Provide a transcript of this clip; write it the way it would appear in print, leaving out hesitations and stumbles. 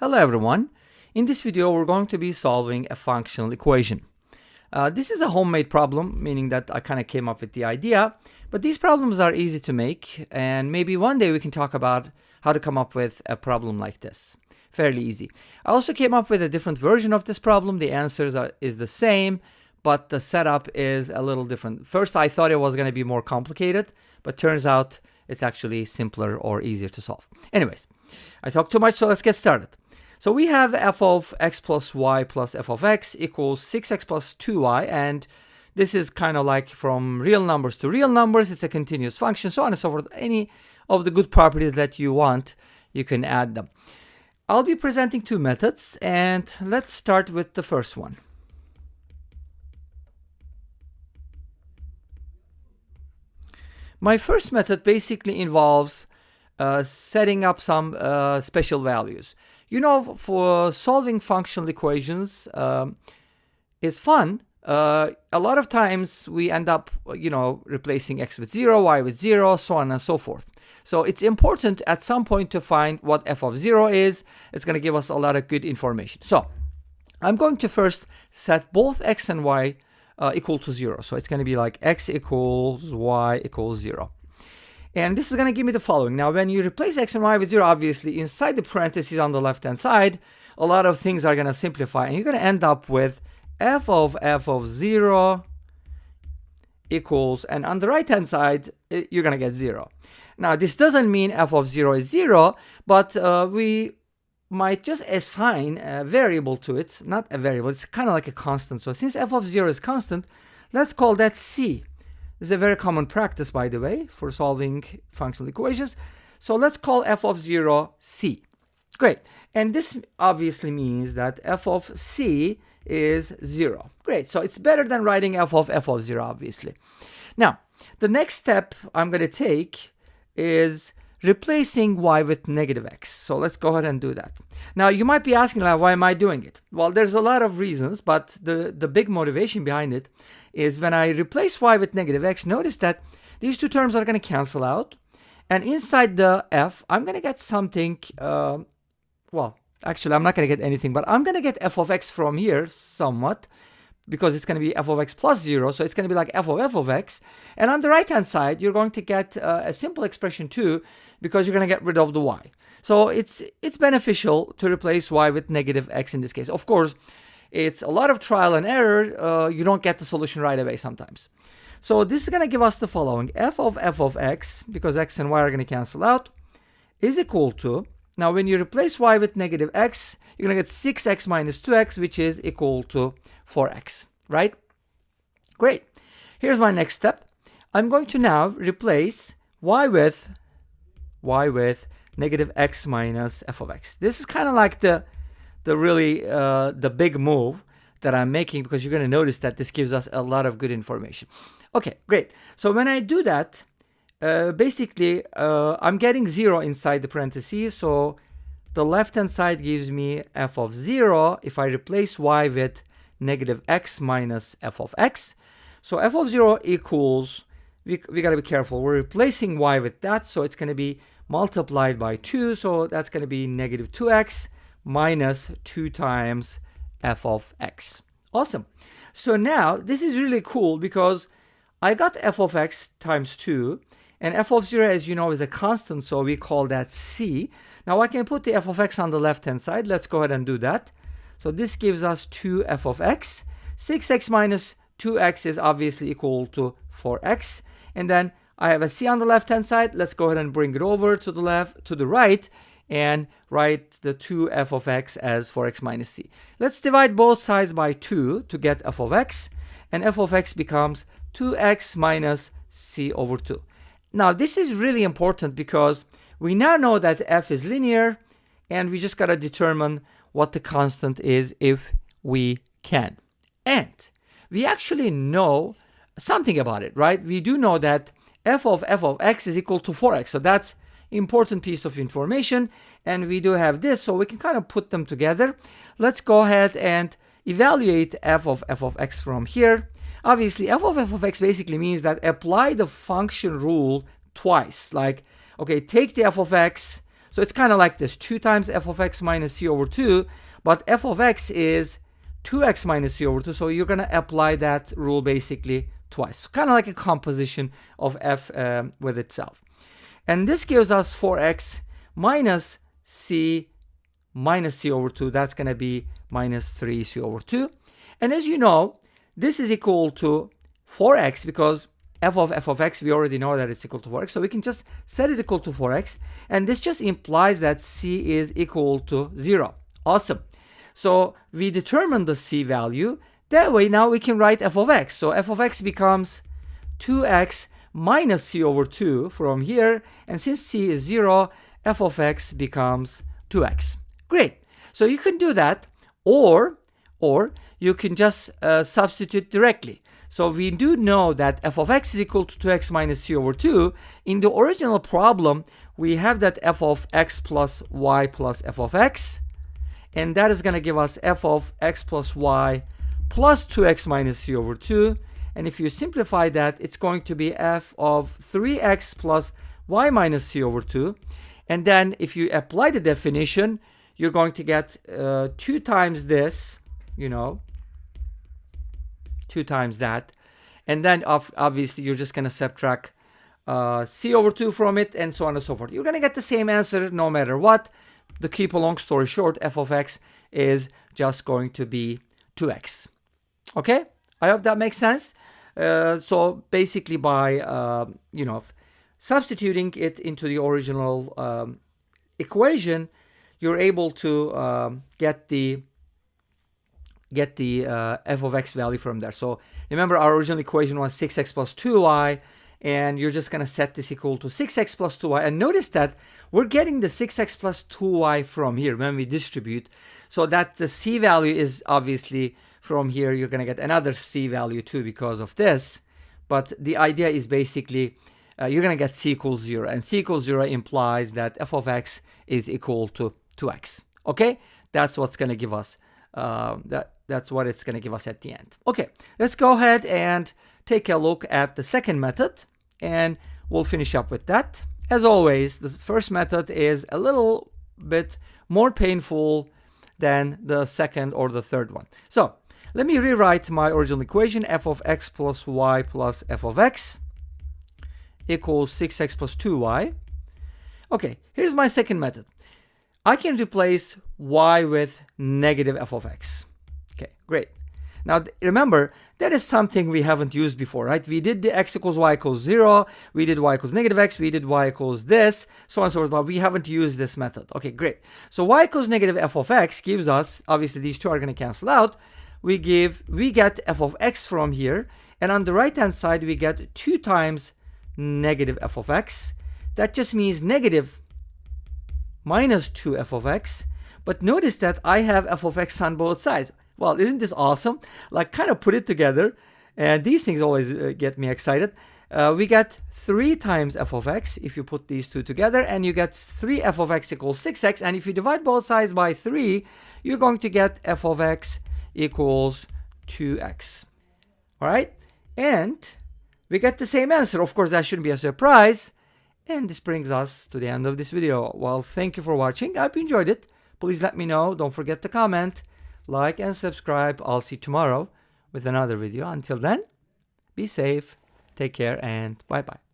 Hello everyone. In this video we're going to be solving a functional equation. This is a homemade problem, meaning that I kind of came up with the idea, but these problems are easy to make, and maybe one day we can talk about how to come up with a problem like this. Fairly easy. I also came up with a different version of this problem. The answers is the same, but the setup is a little different. First I thought it was going to be more complicated, but turns out it's actually simpler or easier to solve. Anyways, I talked too much, so let's get started. So we have f of x plus y plus f of x equals 6x plus 2y, and this is kind of like from real numbers to real numbers. It's a continuous function, so on and so forth. Any of the good properties that you want, you can add them. I'll be presenting two methods, and let's start with the first one. My first method basically involves setting up some special values. You know, for solving functional equations is fun. A lot of times we end up, replacing x with 0, y with 0, so on and so forth. So it's important at some point to find what f of 0 is. It's going to give us a lot of good information. So I'm going to first set both x and y equal to 0. So it's going to be like x equals y equals 0. And this is going to give me the following. Now, when you replace x and y with 0, obviously, inside the parentheses on the left-hand side, a lot of things are going to simplify. And you're going to end up with f of 0 equals, and on the right-hand side, you're going to get 0. Now, this doesn't mean f of 0 is 0, but we might just assign a variable to it. Not a variable, it's kind of like a constant. So since f of 0 is constant, let's call that c. This is a very common practice, by the way, for solving functional equations. So let's call f of 0 c. Great. And this obviously means that f of c is 0. Great. So it's better than writing f of 0, obviously. Now, the next step I'm going to take is replacing y with negative x. So let's go ahead and do that. Now, you might be asking, like, why am I doing it? Well, there's a lot of reasons, but the big motivation behind it is when I replace y with negative x, notice that these two terms are going to cancel out. And inside the f, I'm going to get something, well, actually, I'm not going to get anything, but I'm going to get f of x from here somewhat, because it's going to be f of x plus 0, so it's going to be like f of x. And on the right-hand side, you're going to get a simple expression too, because you're going to get rid of the y. So it's beneficial to replace y with negative x in this case. Of course, it's a lot of trial and error. You don't get the solution right away sometimes. So this is going to give us the following. F of x, because x and y are going to cancel out, is equal to, now when you replace y with negative x, you're going to get 6x minus 2x, which is equal to 4x, right? Great. Here's my next step. I'm going to now replace y with negative x minus f of x. This is kind of like the big move that I'm making, because you're going to notice that this gives us a lot of good information. Okay, great. So when I do that, basically I'm getting 0 inside the parentheses. So the left-hand side gives me f of 0 if I replace y with negative x minus f of x. So f of 0 equals, we got to be careful. We're replacing y with that, so it's going to be multiplied by 2. So that's going to be negative 2x minus 2 times f of x. Awesome. So now this is really cool, because I got f of x times 2, and f of 0, as you know, is a constant, so we call that c. Now I can put the f of x on the left-hand side. Let's go ahead and do that. So this gives us 2f of x. 6x minus 2x is obviously equal to 4x. And then I have a c on the left-hand side. Let's go ahead and bring it over to the right, and write the 2f of x as 4x minus c. Let's divide both sides by 2 to get f of x. And f of x becomes 2x minus c over 2. Now, this is really important, because we now know that f is linear, and we just got to determine what the constant is if we can. And we actually know something about it, right? We do know that f of x is equal to 4x. So that's important piece of information. And we do have this, so we can kind of put them together. Let's go ahead and evaluate f of x from here. Obviously, f of x basically means that apply the function rule twice. Like, okay, take the f of x, So So it's kind of like this, 2 times f of x minus c over 2, but f of x is 2x minus c over 2, so you're going to apply that rule basically twice. Kind of like a composition of f with itself. And this gives us 4x minus c over 2. That's going to be minus 3c over 2. And as you know, this is equal to 4x because f of x, we already know that it's equal to 4x. So we can just set it equal to 4x. And this just implies that c is equal to 0. Awesome. So we determine the c value. That way now we can write f of x. So f of x becomes 2x minus c over 2 from here. And since c is 0, f of x becomes 2x. Great. So you can do that, or you can just substitute directly. So we do know that f of x is equal to 2x minus c over 2. In the original problem, we have that f of x plus y plus f of x. And that is going to give us f of x plus y plus 2x minus c over 2. And if you simplify that, it's going to be f of 3x plus y minus c over 2. And then if you apply the definition, you're going to get 2 times this, 2 times that. And then obviously you're just going to subtract c over 2 from it, and so on and so forth. You're going to get the same answer no matter what. To keep a long story short, f of x is just going to be 2x. Okay? I hope that makes sense. So basically by, substituting it into the original equation, you're able to get the f of x value from there. So remember, our original equation was 6x plus 2y, and you're just going to set this equal to 6x plus 2y. And notice that we're getting the 6x plus 2y from here when we distribute, so that the c value is obviously from here. You're going to get another c value too because of this. But the idea is basically you're going to get c equals 0. And c equals 0 implies that f of x is equal to 2x. Okay? That's what's going to give us, that's what it's going to give us at the end. Okay, let's go ahead and take a look at the second method, and we'll finish up with that. As always, the first method is a little bit more painful than the second or the third one. So let me rewrite my original equation. F of x plus y plus f of x equals 6x plus 2y. Okay, here's my second method. I can replace y with negative f of x. Okay, great. Now remember, that is something we haven't used before, right? We did the x equals y equals 0, we did y equals negative x, we did y equals this, so on and so forth, but we haven't used this method. Okay, great. So y equals negative f of x gives us, obviously these two are going to cancel out, we get f of x from here, and on the right hand side we get 2 times negative f of x. That just means negative minus 2 f of x, but notice that I have f of x on both sides. Well, isn't this awesome? Like, kind of put it together, and these things always get me excited. We get 3 times f of x if you put these two together, and you get 3 f of x equals 6x, and if you divide both sides by 3, you're going to get f of x equals 2x. All right? And we get the same answer. Of course, that shouldn't be a surprise. And this brings us to the end of this video. Well, thank you for watching. I hope you enjoyed it. Please let me know. Don't forget to comment, like, and subscribe. I'll see you tomorrow with another video. Until then, be safe, take care, and bye-bye.